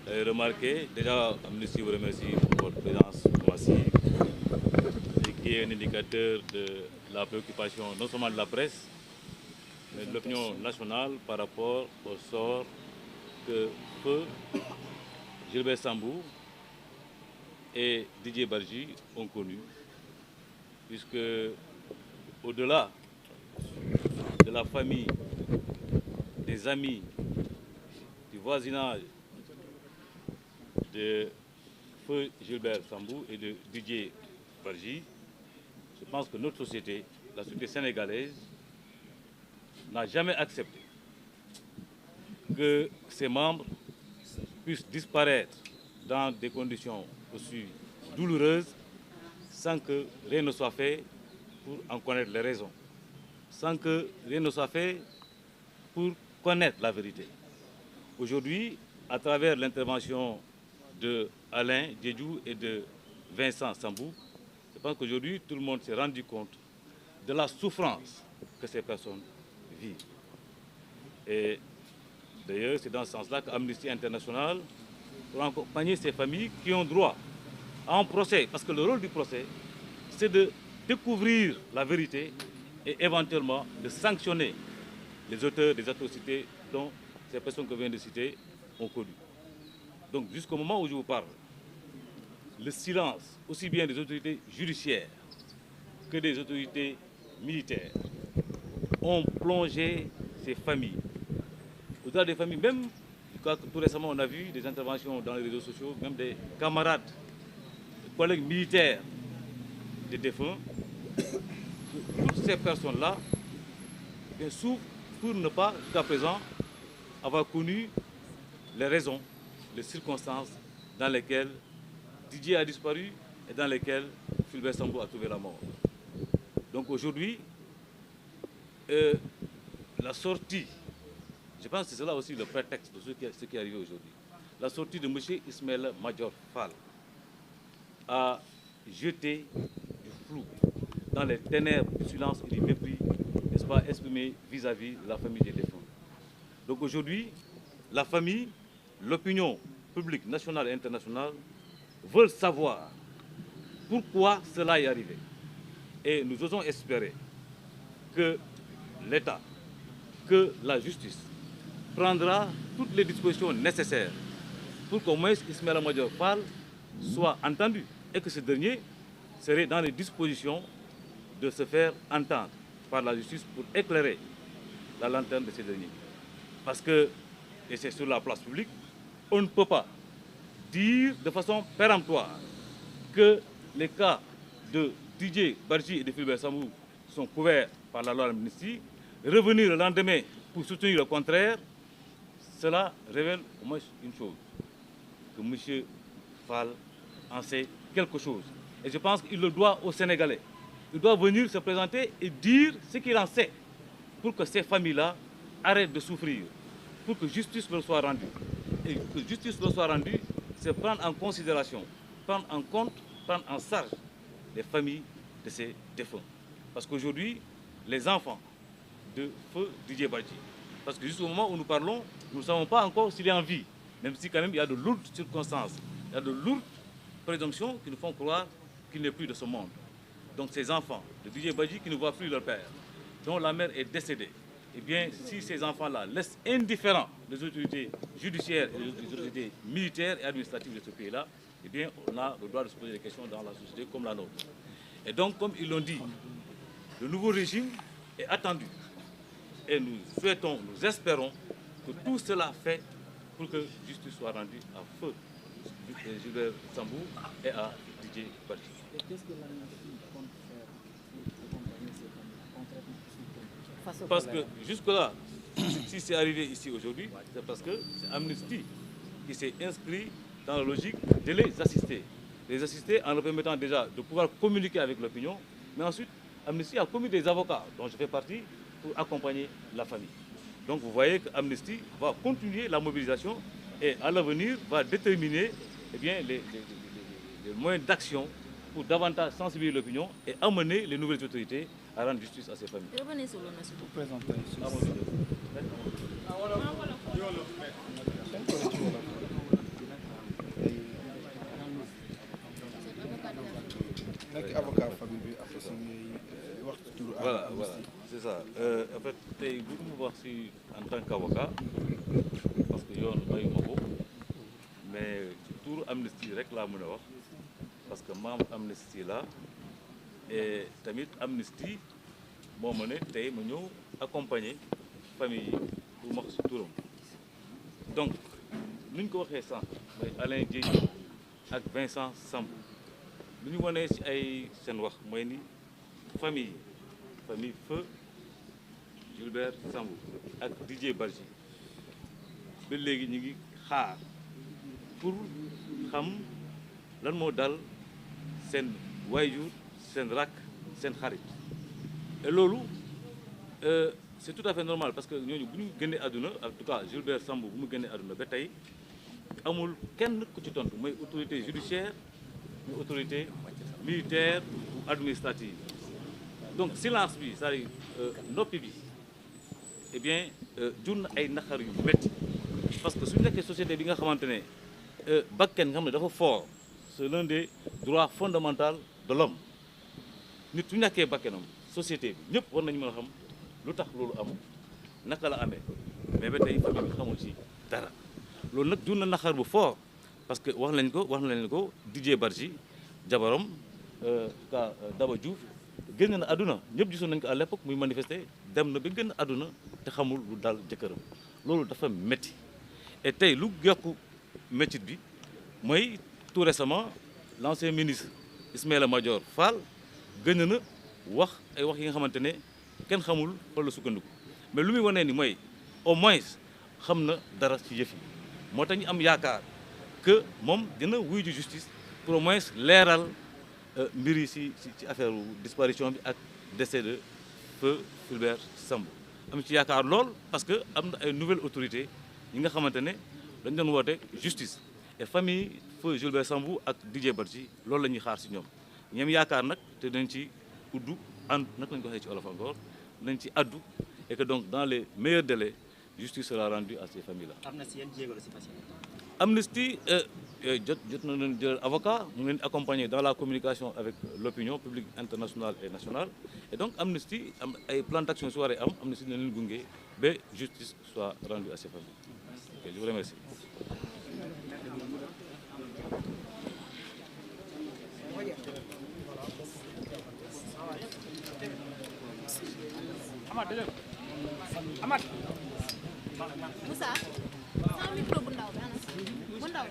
remarqué, déjà, Amnesty vous remercie pour votre présence massive, et qui est un indicateur de la préoccupation non seulement de la presse, mais de l'opinion nationale par rapport au sort que feu Gilbert Sambou et Didier Badji ont connu, puisque au-delà de la famille, des amis, du voisinage de feu Gilbert Sambou et de Didier Badji, je pense que notre société, la société sénégalaise, n'a jamais accepté que ses membres puissent disparaître dans des conditions aussi douloureuses sans que rien ne soit fait pour en connaître les raisons, sans que rien ne soit fait pour connaître la vérité. Aujourd'hui, à travers l'intervention de Alain Diédhiou et de Vincent Sambou, je pense qu'aujourd'hui, tout le monde s'est rendu compte de la souffrance que ces personnes vivent. Et d'ailleurs, c'est dans ce sens-là qu'Amnesty International, pour accompagner ces familles qui ont droit à un procès, parce que le rôle du procès, c'est de découvrir la vérité et éventuellement de sanctionner les auteurs des atrocités dont ces personnes que je viens de citer ont connu. Donc jusqu'au moment où je vous parle, le silence, aussi bien des autorités judiciaires que des autorités militaires, ont plongé ces familles. Au-delà des familles, même, je crois que tout récemment on a vu des interventions dans les réseaux sociaux, même des camarades, des collègues militaires des défunts, toutes ces personnes-là souffrent pour ne pas, jusqu'à présent, avoir connu les raisons, les circonstances dans lesquelles Didier a disparu et dans lesquelles Fulbert Sambou a trouvé la mort. Donc aujourd'hui, la sortie, je pense que c'est cela aussi le prétexte de ce qui est arrivé aujourd'hui, la sortie de M. Ismaël Madior Fall a jeté du flou dans les ténèbres du silence et du mépris, n'est-ce pas, exprimé vis-à-vis de la famille des défunts. Donc aujourd'hui, la famille, l'opinion publique nationale et internationale veulent savoir pourquoi cela est arrivé. Et nous osons espérer que l'État, que la justice prendra toutes les dispositions nécessaires pour qu'au moins Ismaël Madior Fall soit entendu et que ce dernier serait dans les dispositions de se faire entendre par la justice pour éclairer la lanterne de ces derniers. Parce que, et c'est sur la place publique, on ne peut pas dire de façon péremptoire que les cas de Didier Badji et de Fulbert Sambou sont couverts par la loi Amnesty. Revenir le lendemain pour soutenir le contraire, cela révèle au moins une chose, que M. Fall en sait quelque chose. Et je pense qu'il le doit aux Sénégalais. Il doit venir se présenter et dire ce qu'il en sait pour que ces familles-là arrêtent de souffrir, pour que justice leur soit rendue. Et que justice leur soit rendue, c'est prendre en considération, prendre en compte, prendre en charge les familles de ces défunts. Parce qu'aujourd'hui, les enfants de feu Didier Badji, parce que jusqu'au moment où nous parlons, nous ne savons pas encore s'il est en vie, même si quand même il y a de lourdes circonstances, il y a de lourdes présomptions qui nous font croire qu'il n'est plus de ce monde. Donc ces enfants de Didier Badji qui ne voient plus leur père, dont la mère est décédée, eh bien si ces enfants-là laissent indifférents les autorités judiciaires et les autorités militaires et administratives de ce pays-là, eh bien on a le droit de se poser des questions dans la société comme la nôtre. Et donc, comme ils l'ont dit, le nouveau régime est attendu. Et nous souhaitons, nous espérons que tout cela fait pour que justice soit rendue à feu Gilbert Sambou et à Didier Badji. Qu'est-ce que l'Amnesty compte faire pour accompagner ces familles concrètement? Parce que jusque-là, si c'est arrivé ici aujourd'hui, c'est parce que c'est Amnesty qui s'est inscrit dans la logique de les assister. Les assister en leur permettant déjà de pouvoir communiquer avec l'opinion, mais ensuite, Amnesty a commis des avocats, dont je fais partie, pour accompagner la famille. Donc vous voyez que Amnesty va continuer la mobilisation et à l'avenir va déterminer eh bien, les moyens d'action pour davantage sensibiliser l'opinion et amener les nouvelles autorités à rendre justice à ces familles. Revenez sur le monsieur. Vous présentez. famille bi après si ngay wax ci turu. Voilà, c'est ça. En fait, tey bu ñu wax si en tant qu'avocat parce que yoon mayuma ko mais ci turu Amnesty rek laa mën a wax parce que membre Amnesty la et tamit Amnesty moo ma ne tey ma ñëw accompagner famille yi pour wax si turam donc nu ñu ko waxee sànq mooy Alain Diedhiou ak Vincent Sambou lu ñu wanee ci ay seen wax mooy ni famille Feu Jules Sambou ak Didier Badji ba léegi ñu ngi xaar pour xam lan moo dal seen waajur seen rakk seen xarit et loolu c'est tout à fait normal parce que ñooñu bu ñu génnee àdduna en tout cas Jules Sambou bu mu génnee àdduna ba tey amul kenn ku ci tontu mooy autorité judiciaire muy autorité militaire ou administrative donc silence bi c'est-à-dire noppi bi eh bien jur na ay naqar yu métti parce que suñu nekkee société bi nga xamante ne bakken nga xam ne dafa fort c'est l'un des droits fondamentaux de l'homme nit su ñàkkee bakkenam société bi ñëpp war nañu mën a xam lu tax loolu am naka la amee mais ba tey famille bi xamul ci dara loolu nag jur na naqar bu fort parce que wax nañ ko Didier Badji jabaram ka Daba Diouf génn na àdduna ñëpp gisoon nañ ko à l'époque muy manifester dem na ba génn àdduna te xamul lu dal jëkkëram loolu dafa métti et tey lu yokku métti bi mooy tout récemment l'ancien ministre Ismaïla Madior Fall gën na wax ay wax yi nga xamante ne kenn xamul fa la sukkandiku mais lu muy wanee ni mooy au moins xam na dara ci yëf yi moo tax ñu am yaakaar que moom dina wuy ju justice pour au moins leeral mbir yi ci affaire disparition bi ak décès de Feu Fulbert Sambou am ci yaakaar lool parce que am na ay nouvelles autorités yi nga xamante ne dañ doon woote justice et famille Feu Fulbert Sambou ak Didier Badji loolu la ñuy xaar ci ñoom ñoom yaakaar nag te dañ ci uddu ànd nag lañ ko waxee ci olof encore nañ ci addu et que donc dans les meilleurs délais justice sera rendue à ces familles là. Amnesty yan jéego la ci passé. Amnesty jot na leen jël avocat mu ngi leen accompagner dans la communication avec l'opinion publique internationale et nationale et donc Amnesty am ay plan d'action su waree am Amnesty dina leen gunge ba justice soit rendue à ces familles. Ok, je vous remercie. Moussa, sama micro bu ndaw bi ana bu ndaw